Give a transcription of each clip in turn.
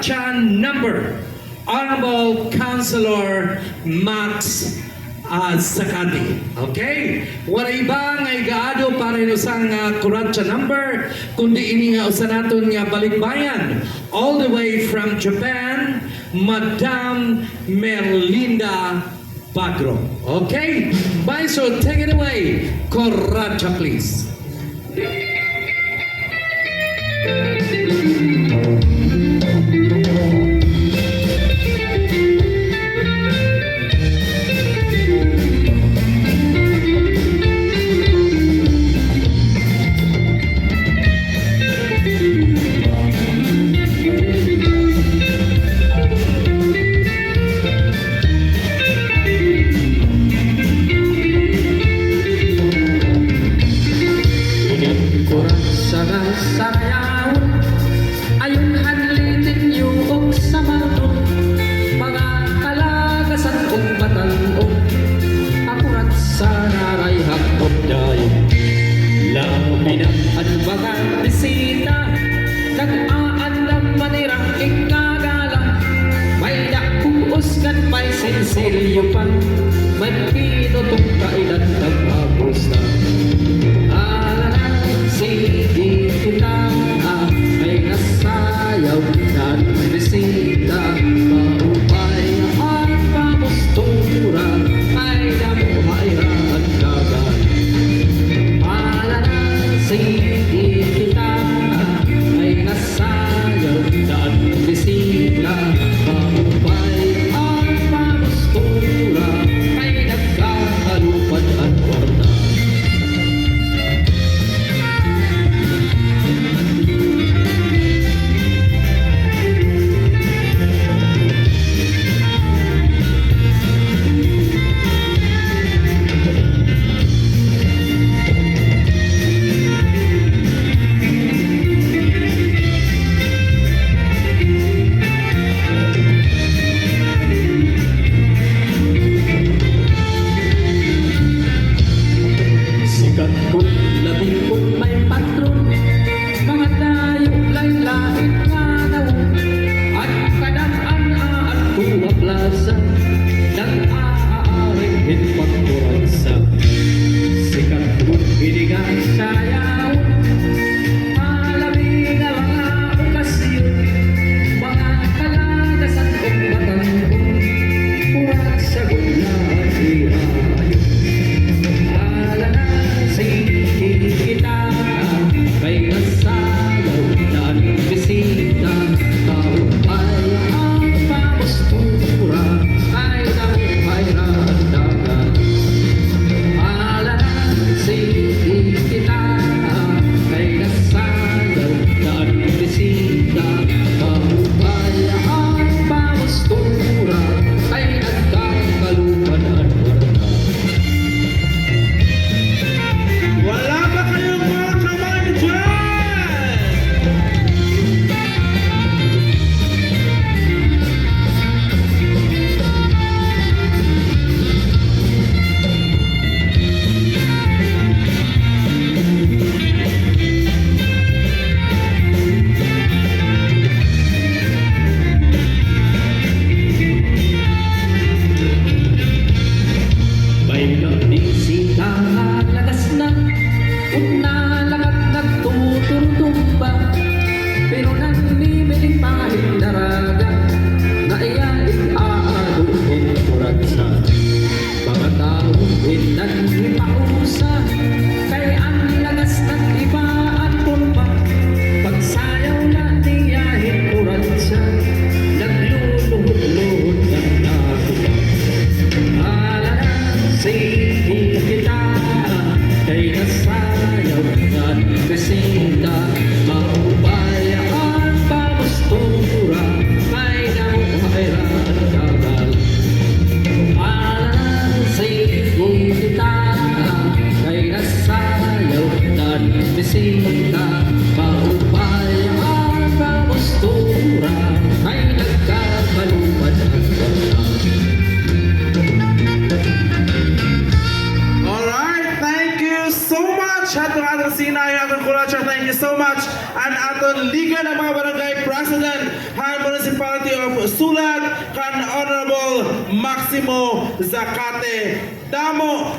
Chan number, Honorable Councilor Max Sakati. Okay? Waray ba nga igaado para inusang Kuratsa number, kundi ini nga usa naton nga Balik-Bayan, all the way from Japan, Madam Merlinda Bagro. Okay? Bye, so take it away. Kuratsa, please. Sumayaw, ayun hadlitin yung SAMAR, mga kalagasan kong batanon, Kuratsa naray hakot dayo. Laminang at mga bisita, nag-aandam manirang ikagala, may nakuusgan may sensilyo pa, may pinutong kailan nag-agos na. Sige kita ay nasayaw at bisita, maupay at pamustura ay namuhayra at kagan. Sige kita ay nasayaw at bisita, maupay at pamustura aton Liga ng mga Barangay President and Municipality of Sulat kan Honorable Maximo Zacate. Damo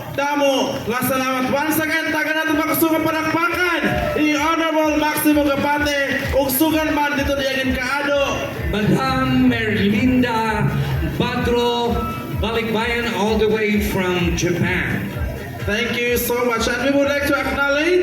nga salamat. Once again, taga natin makasugang palakpakan ni Honorable Maximo Zacate ug sugan man dito diagin kaado. Madam Merlinda Badro Balik-Bayan all the way from Japan. Thank you so much, and we would like to acknowledge